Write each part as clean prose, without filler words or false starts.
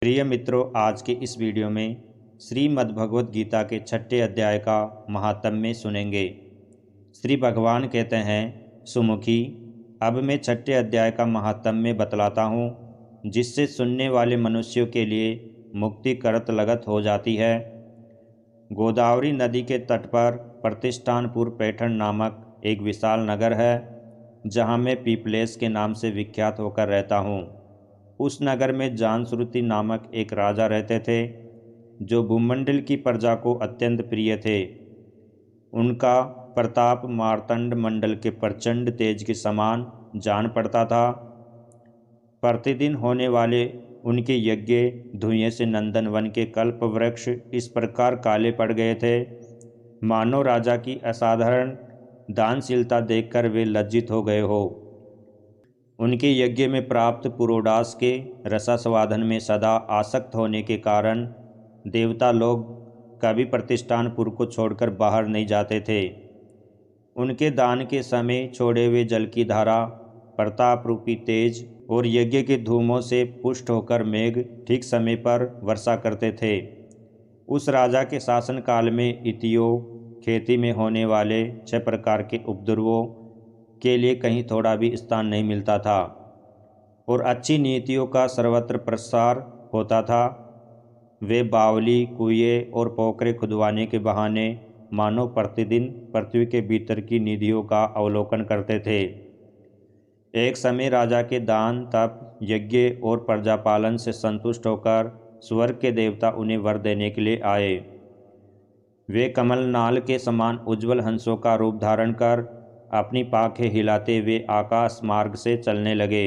प्रिय मित्रों, आज के इस वीडियो में श्रीमद् भगवत गीता के 6ठे अध्याय का महात्म्य सुनेंगे। श्री भगवान कहते हैं, सुमुखी, अब मैं 6ठे अध्याय का महात्म्य बतलाता हूँ, जिससे सुनने वाले मनुष्यों के लिए मुक्ति करत लगत हो जाती है। गोदावरी नदी के तट पर प्रतिष्ठानपुर पैठण नामक एक विशाल नगर है, जहाँ मैं पीपलेश के नाम से विख्यात होकर रहता हूँ। उस नगर में जानश्रुति नामक एक राजा रहते थे, जो भूमंडल की प्रजा को अत्यंत प्रिय थे। उनका प्रताप मार्तंड मंडल के प्रचंड तेज के समान जान पड़ता था। प्रतिदिन होने वाले उनके यज्ञ धुएं से नंदन वन के कल्प वृक्ष इस प्रकार काले पड़ गए थे, मानो राजा की असाधारण दानशीलता देखकर वे लज्जित हो गए हो। उनके यज्ञ में प्राप्त पुरोडास के रसास्वादन में सदा आसक्त होने के कारण देवता लोग कभी प्रतिष्ठानपुर को छोड़कर बाहर नहीं जाते थे। उनके दान के समय छोड़े हुए जल की धारा, प्रताप रूपी तेज और यज्ञ के धूमों से पुष्ट होकर मेघ ठीक समय पर वर्षा करते थे। उस राजा के शासनकाल में इतियों खेती में होने वाले 6 प्रकार के उपद्रवों के लिए कहीं थोड़ा भी स्थान नहीं मिलता था और अच्छी नीतियों का सर्वत्र प्रसार होता था। वे बावली, कुएं और पोखरे खुदवाने के बहाने मानव प्रतिदिन पृथ्वी के भीतर की निधियों का अवलोकन करते थे। एक समय राजा के दान, तप, यज्ञ और प्रजापालन से संतुष्ट होकर स्वर्ग के देवता उन्हें वर देने के लिए आए। वे कमलनाल के समान उज्ज्वल हंसों का रूप धारण कर अपनी पाखें हिलाते हुए आकाश मार्ग से चलने लगे।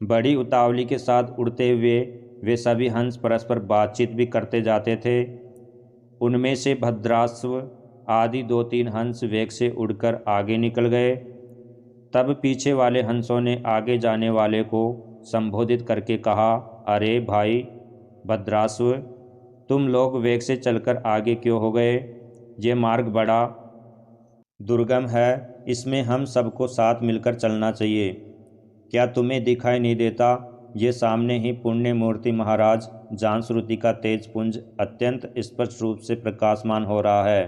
बड़ी उतावली के साथ उड़ते हुए वे सभी हंस परस्पर बातचीत भी करते जाते थे। उनमें से भद्राश्व आदि 2-3 हंस वेग से उड़कर आगे निकल गए। तब पीछे वाले हंसों ने आगे जाने वाले को संबोधित करके कहा, अरे भाई भद्राश्व, तुम लोग वेग से चलकर आगे क्यों हो गए? ये मार्ग बड़ा दुर्गम है, इसमें हम सबको साथ मिलकर चलना चाहिए। क्या तुम्हें दिखाई नहीं देता, ये सामने ही पुण्य मूर्ति महाराज जानश्रुति का तेज पुंज अत्यंत स्पष्ट रूप से प्रकाशमान हो रहा है।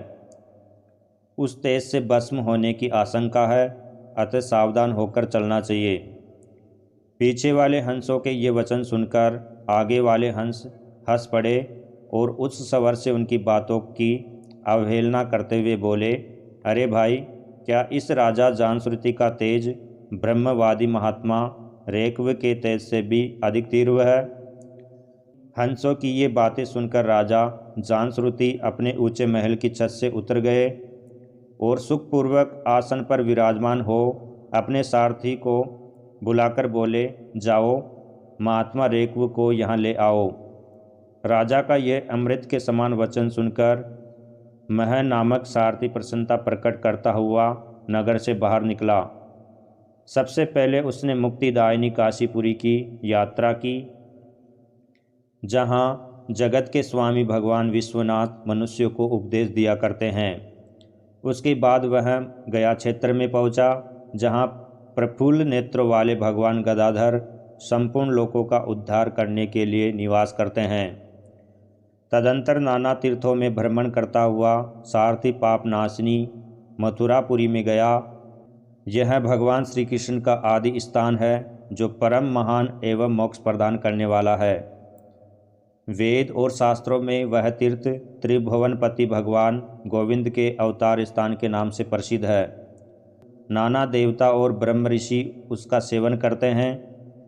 उस तेज से भस्म होने की आशंका है, अतः सावधान होकर चलना चाहिए। पीछे वाले हंसों के ये वचन सुनकर आगे वाले हंस हंस पड़े और उच्च स्वर से उनकी बातों की अवहेलना करते हुए बोले, अरे भाई, क्या इस राजा जानश्रुति का तेज ब्रह्मवादी महात्मा रेकव के तेज से भी अधिक तीव्र है? हंसों की ये बातें सुनकर राजा जानश्रुति अपने ऊंचे महल की छत से उतर गए और सुखपूर्वक आसन पर विराजमान हो अपने सारथी को बुलाकर बोले, जाओ, महात्मा रेकव को यहाँ ले आओ। राजा का यह अमृत के समान वचन सुनकर मह नामक सारथी प्रसन्नता प्रकट करता हुआ नगर से बाहर निकला। सबसे पहले उसने मुक्तिदायिनी काशीपुरी की यात्रा की, जहाँ जगत के स्वामी भगवान विश्वनाथ मनुष्यों को उपदेश दिया करते हैं। उसके बाद वह गया क्षेत्र में पहुँचा, जहाँ प्रफुल्ल नेत्रों वाले भगवान गदाधर संपूर्ण लोकों का उद्धार करने के लिए निवास करते हैं। तदंतर नाना तीर्थों में भ्रमण करता हुआ सारथी पाप नाशिनी मथुरापुरी में गया। यह भगवान श्री कृष्ण का आदि स्थान है, जो परम महान एवं मोक्ष प्रदान करने वाला है। वेद और शास्त्रों में वह तीर्थ त्रिभुवनपति भगवान गोविंद के अवतार स्थान के नाम से प्रसिद्ध है। नाना देवता और ब्रह्म ऋषि उसका सेवन करते हैं।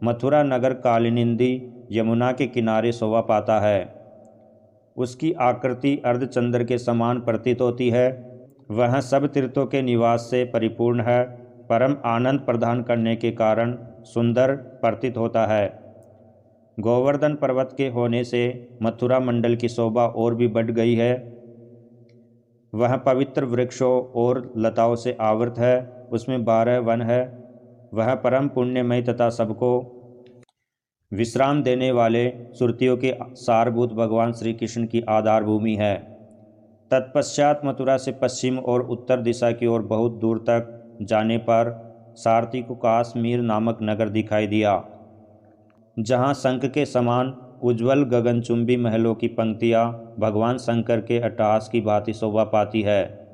मथुरा नगर कालिंदी यमुना के किनारे शोभा पाता है। उसकी आकृति अर्धचंद्र के समान प्रतीत होती है। वह सब तीर्थों के निवास से परिपूर्ण है। परम आनंद प्रदान करने के कारण सुंदर प्रतीत होता है। गोवर्धन पर्वत के होने से मथुरा मंडल की शोभा और भी बढ़ गई है। वह पवित्र वृक्षों और लताओं से आवृत है। उसमें 12 वन है। वह परम पुण्यमय तथा सबको विश्राम देने वाले सुरतियों के सारभूत भगवान श्री कृष्ण की आधार भूमि है। तत्पश्चात मथुरा से पश्चिम और उत्तर दिशा की ओर बहुत दूर तक जाने पर सारथी को काश्मीर नामक नगर दिखाई दिया, जहाँ शंख के समान उज्ज्वल गगनचुंबी महलों की पंक्तियाँ भगवान शंकर के अट्टहास की भांति शोभा पाती है,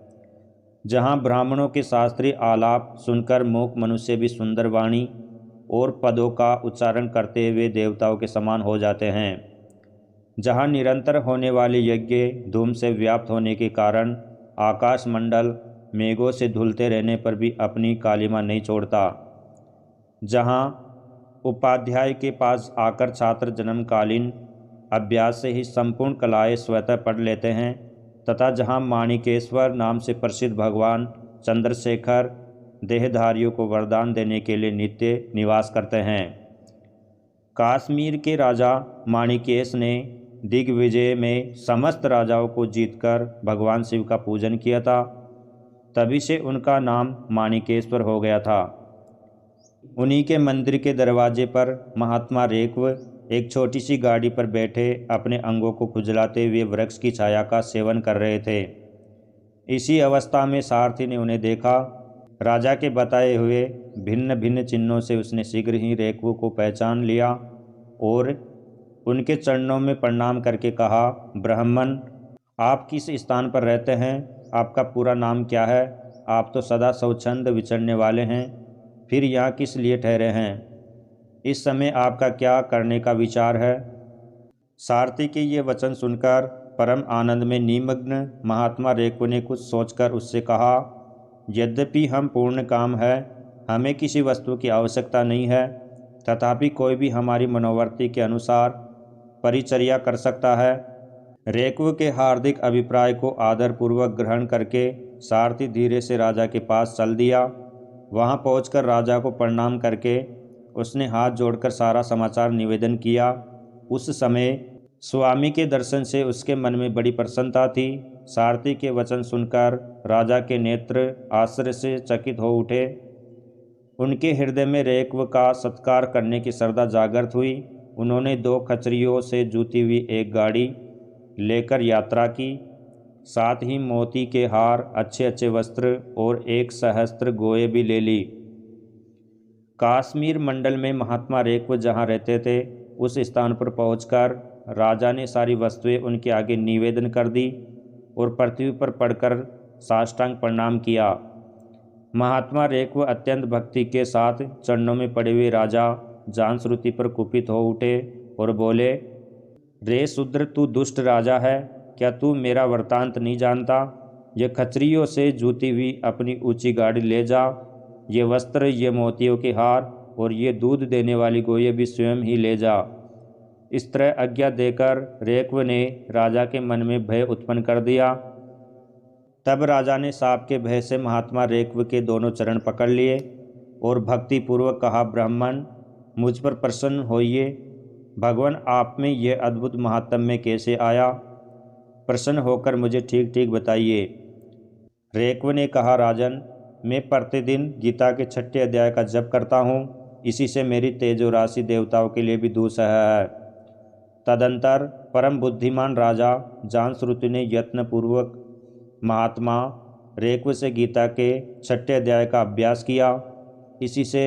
जहाँ ब्राह्मणों के शास्त्रीय आलाप सुनकर मूक मनुष्य भी सुंदर वाणी और पदों का उच्चारण करते हुए देवताओं के समान हो जाते हैं, जहाँ निरंतर होने वाले यज्ञ धूम से व्याप्त होने के कारण आकाश मंडल मेघों से धुलते रहने पर भी अपनी कालिमा नहीं छोड़ता, जहाँ उपाध्याय के पास आकर छात्र जन्मकालीन अभ्यास से ही संपूर्ण कलाएं स्वतः पढ़ लेते हैं, तथा जहाँ माणिकेश्वर नाम से प्रसिद्ध भगवान चंद्रशेखर देहधारियों को वरदान देने के लिए नित्य निवास करते हैं। काश्मीर के राजा माणिकेश ने दिग्विजय में समस्त राजाओं को जीतकर भगवान शिव का पूजन किया था, तभी से उनका नाम माणिकेश्वर हो गया था। उन्हीं के मंदिर के दरवाजे पर महात्मा रेक्व एक छोटी सी गाड़ी पर बैठे अपने अंगों को खुजलाते हुए वृक्ष की छाया का सेवन कर रहे थे। इसी अवस्था में सारथी ने उन्हें देखा। राजा के बताए हुए भिन्न भिन्न चिन्हों से उसने शीघ्र ही रेक्व को पहचान लिया और उनके चरणों में प्रणाम करके कहा, ब्राह्मण, आप किस स्थान पर रहते हैं? आपका पूरा नाम क्या है? आप तो सदा स्वच्छंद विचरने वाले हैं, फिर यहाँ किस लिए ठहरे हैं? इस समय आपका क्या करने का विचार है? सारथी के ये वचन सुनकर परम आनंद में निमग्न महात्मा रेक्व ने कुछ सोचकर उससे कहा, यद्यपि हम पूर्ण काम है, हमें किसी वस्तु की आवश्यकता नहीं है, तथापि कोई भी हमारी मनोवृत्ति के अनुसार परिचर्या कर सकता है। रेक्व के हार्दिक अभिप्राय को आदरपूर्वक ग्रहण करके सारथी धीरे से राजा के पास चल दिया। वहां पहुंचकर राजा को प्रणाम करके उसने हाथ जोड़कर सारा समाचार निवेदन किया। उस समय स्वामी के दर्शन से उसके मन में बड़ी प्रसन्नता थी। सारथी के वचन सुनकर राजा के नेत्र आश्चर्य से चकित हो उठे। उनके हृदय में रेक्व का सत्कार करने की श्रद्धा जागृत हुई। उन्होंने 2 खच्चरियों से जुती हुई एक गाड़ी लेकर यात्रा की, साथ ही मोती के हार, अच्छे अच्छे वस्त्र और 1 सहस्त्र गोये भी ले ली। काश्मीर मंडल में महात्मा रेक्व जहाँ रहते थे, उस स्थान पर पहुंचकर राजा ने सारी वस्तुएं उनके आगे निवेदन कर दी और पृथ्वी पर पड़कर साष्टांग प्रणाम किया। महात्मा रेक्व अत्यंत भक्ति के साथ चरणों में पड़े हुए राजा जानश्रुति पर कुपित हो उठे और बोले, रे शूद्र, तू दुष्ट राजा है, क्या तू मेरा वृत्तांत नहीं जानता? ये खच्चरियों से जूती हुई अपनी ऊंची गाड़ी ले जा, ये वस्त्र, ये मोतियों के हार और ये दूध देने वाली गोये भी स्वयं ही ले जा। इस तरह आज्ञा देकर रेक्व ने राजा के मन में भय उत्पन्न कर दिया। तब राजा ने साप के भय से महात्मा रेक्व के दोनों चरण पकड़ लिए और भक्तिपूर्वक कहा, ब्राह्मण, मुझ पर प्रसन्न होइए। भगवान आप में ये अद्भुत महात्म्य कैसे आया? प्रसन्न होकर मुझे ठीक ठीक बताइए। रेक्व ने कहा, राजन, मैं प्रतिदिन गीता के 6ठे अध्याय का जप करता हूँ, इसी से मेरी तेजो राशि देवताओं के लिए भी दुस्सह है। तदंतर परम बुद्धिमान राजा जानश्रुति ने यत्नपूर्वक महात्मा रेक्व से गीता के 6ठे अध्याय का अभ्यास किया, इसी से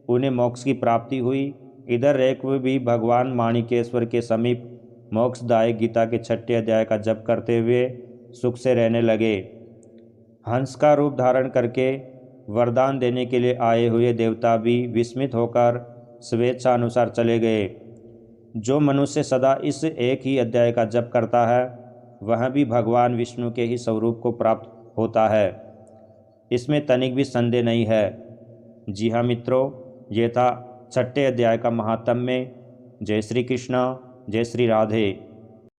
उन्हें मोक्ष की प्राप्ति हुई। इधर रेक्व भी भगवान माणिकेश्वर के समीप मोक्षदायक गीता के 6ठे अध्याय का जप करते हुए सुख से रहने लगे। हंस का रूप धारण करके वरदान देने के लिए आए हुए देवता भी विस्मित होकर स्वेच्छानुसार चले गए। जो मनुष्य सदा इस एक ही अध्याय का जप करता है, वह भी भगवान विष्णु के ही स्वरूप को प्राप्त होता है, इसमें तनिक भी संदेह नहीं है। जी हाँ मित्रों, ये था 6ठे अध्याय का महात्म्य। जय श्री कृष्ण, जय श्री राधे।